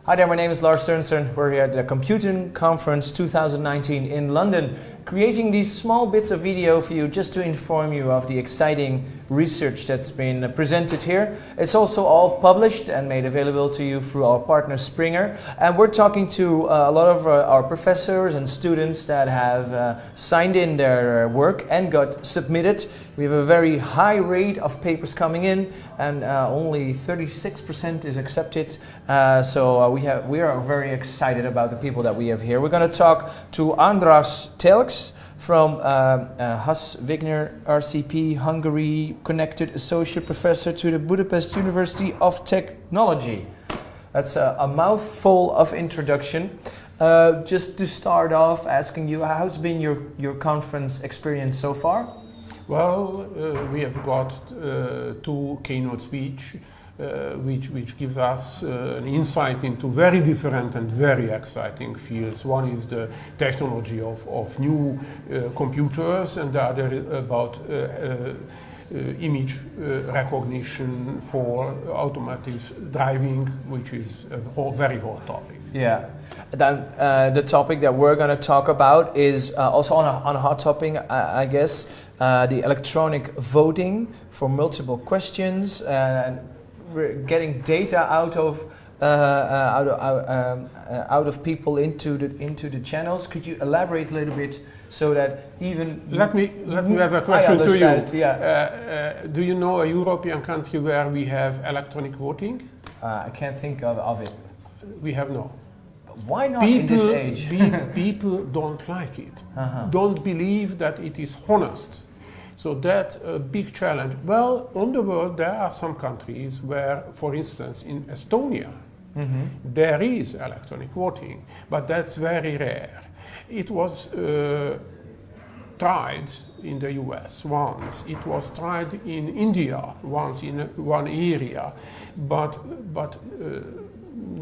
Hi there, my name is Lars Sternstern. We're here at the Computing Conference 2019 in London, creating these small bits of video for you just to inform you of the exciting research that's been presented here. It's also all published and made available to you through our partner Springer. And we're talking to a lot of our professors and students that have signed in their work and got submitted. We have a very high rate of papers coming in, and only 36% is accepted. We are very excited about the people that we have here. We're going to talk to AndrAs Telcs from Wigner, RCP, Hungary, connected associate professor to the Budapest University of Technology. That's a mouthful of introduction. Just to start off, asking you, how's been your conference experience so far? Well, we have got two keynote speeches, which gives us an insight into very different and very exciting fields. One is the technology of new computers, and the other about image recognition for automotive driving, which is a very hot topic. Yeah. Then the topic that we're going to talk about is also on a hot topic, I guess, the electronic voting for multiple questions and getting data out of people into the channels. Could you elaborate a little bit so that even let me have a question to you. Yeah. Do you know a European country where we have electronic voting? I can't think of it. We have no. Why not in this age? People don't like it. Don't believe that it is honest. So that's a big challenge. Well, on the world there are some countries where, for instance, in Estonia, there is electronic voting, but that's very rare. It was tried in the US once. It was tried in India once in one area, but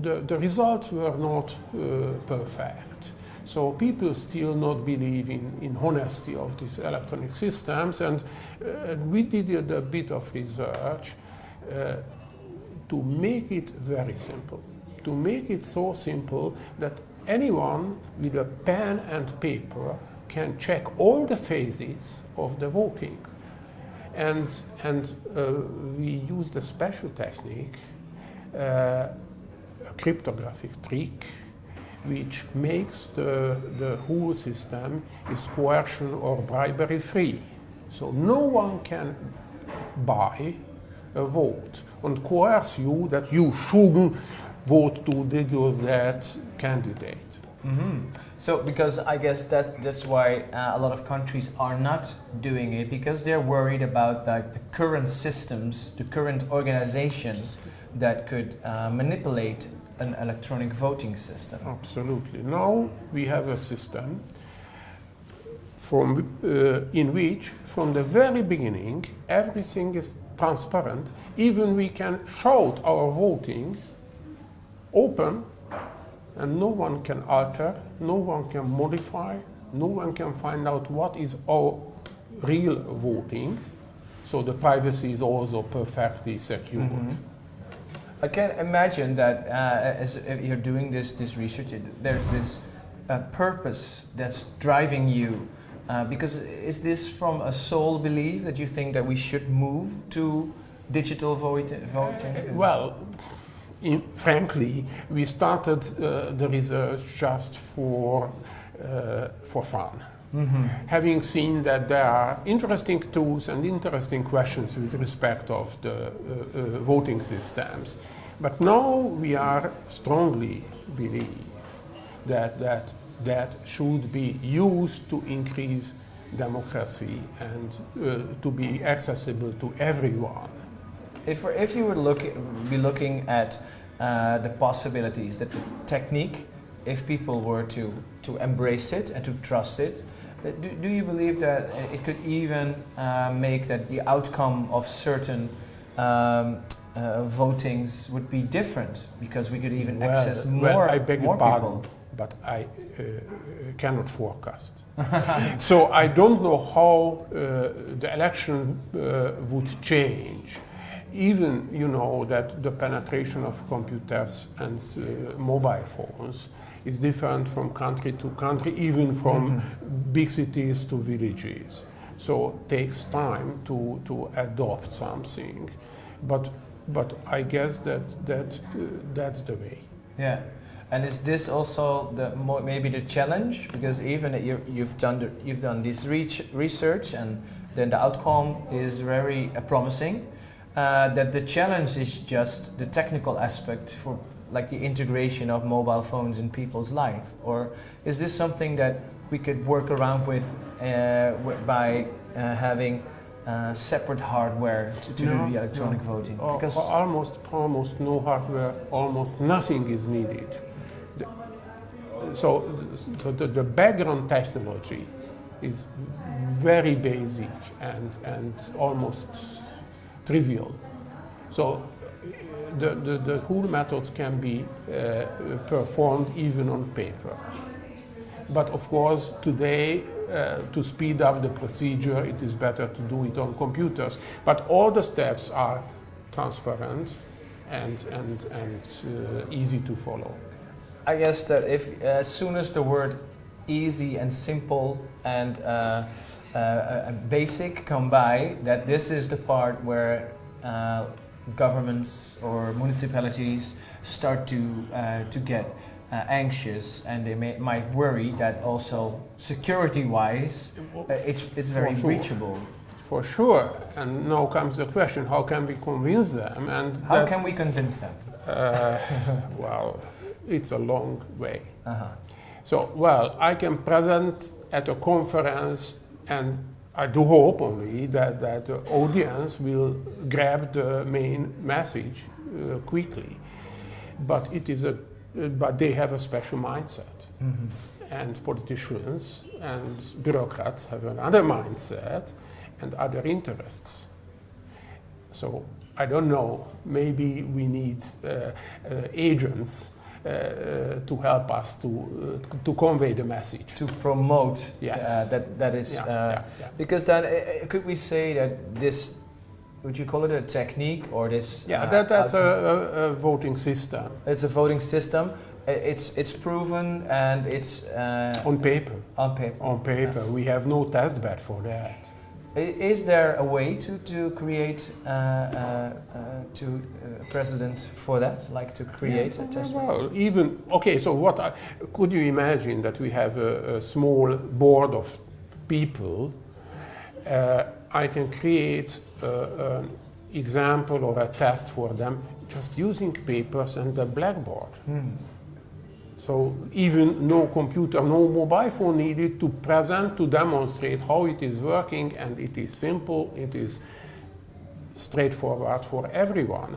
the results were not perfect. So people still not believe in honesty of these electronic systems, and we did a bit of research to make it very simple, to make it so simple that anyone with a pen and paper can check all the phases of the voting. And we used a special technique, a cryptographic trick, which makes the whole system is coercion or bribery free. So no one can buy a vote and coerce you that you shouldn't vote to this or that candidate. So, because I guess that's why a lot of countries are not doing it, because they're worried about the current systems, the current organization that could manipulate an electronic voting system. Absolutely. Now we have a system in which, from the very beginning, everything is transparent. Even we can shout our voting open, and no one can alter, no one can modify, no one can find out what is our real voting. So the privacy is also perfectly secured. I can imagine that as you're doing this research, there's this purpose that's driving you. Because is this from a sole belief that you think that we should move to digital voting? Well, frankly, we started the research just for fun. Having seen that there are interesting tools and interesting questions with respect of the voting systems. But now we are strongly believe that should be used to increase democracy and to be accessible to everyone. If you would be looking at the possibilities, that the technique, if people were to embrace it and to trust it, do you believe that it could even make that the outcome of certain votings would be different, because we could even access more? I beg your pardon, people. But I cannot forecast. So I don't know how the election would change. even you know that the penetration of computers and mobile phones is different from country to country, even from big cities to villages. So it takes time to adopt something, but I guess that's the way. Yeah, and is this also maybe the challenge? Because even you've done this research, and then the outcome is very promising. That the challenge is just the technical aspect for like the integration of mobile phones in people's life, or is this something that we could work around with by having separate hardware to do the electronic voting? Because almost no hardware, almost nothing is needed. So the background technology is very basic and almost trivial. So the whole methods can be performed even on paper. But of course, today, to speed up the procedure, it is better to do it on computers. But all the steps are transparent and easy to follow. I guess that if as soon as the word easy and simple and basic come by, that this is the part where governments or municipalities start to get anxious, and they might worry that also security-wise it's very breachable. For sure. And now comes the question: how can we convince them? And how can we convince them? Well, it's a long way. So, well, I can present at a conference, and I do hope only that the audience will grab the main message quickly. But but they have a special mindset, and politicians and bureaucrats have another mindset and other interests. So I don't know. Maybe we need agents to help us to convey the message, to promote. Yes. That is because then could we say that this, would you call it a technique or this? Yeah, that's a voting system. It's a voting system. It's proven and it's on paper. On paper. On paper. Yeah. We have no testbed for that. Is there a way to create precedent for that, like to create a test? Well, even okay. So could you imagine that we have a small board of people? I can create an example or a test for them just using papers and the blackboard. So even no computer, no mobile phone needed to present, to demonstrate how it is working, and it is simple, it is straightforward for everyone.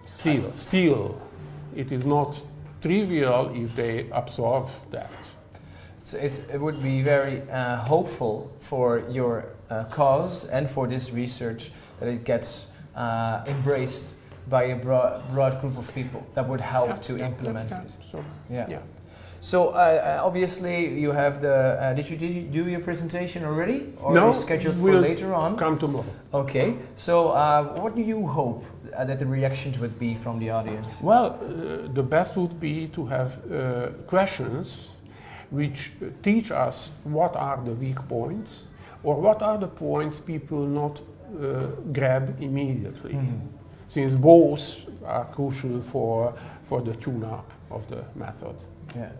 Still, it is not trivial if they absorb that. So it would be very hopeful for your cause and for this research that it gets embraced by a broad group of people that would help to implement this. So obviously you have the. Did you do your presentation already, or no, is it scheduled for later on? Come tomorrow. Okay. So what do you hope that the reactions would be from the audience? Well, the best would be to have questions which teach us what are the weak points, or what are the points people not grab immediately. Since both are crucial for the tune-up of the method. Yeah.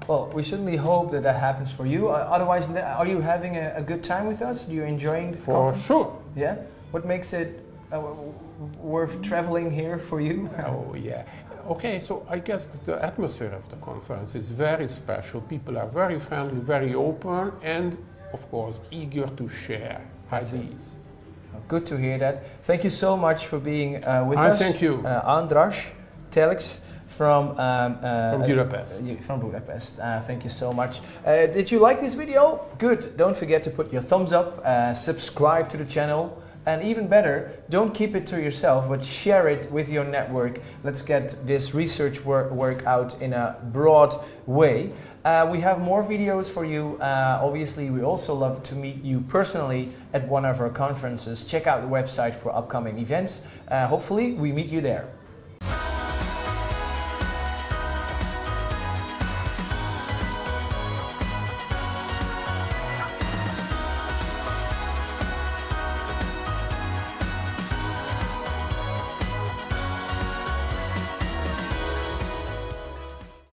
Well, we certainly hope that that happens for you. Otherwise, are you having a good time with us? Are you enjoying the conference? For sure. Yeah? What makes it worth traveling here for you? Oh, yeah. Okay, so I guess the atmosphere of the conference is very special. People are very friendly, very open, and, of course, eager to share ideas. Good to hear that. Thank you so much for being with us. Thank you. AndrAs Telcs from Budapest. From Budapest. Thank you so much. Did you like this video? Good. Don't forget to put your thumbs up, subscribe to the channel, And even better, don't keep it to yourself, but share it with your network. Let's get this research work out in a broad way. We have more videos for you. Obviously, we also love to meet you personally at one of our conferences. Check out the website for upcoming events. Hopefully, we meet you there.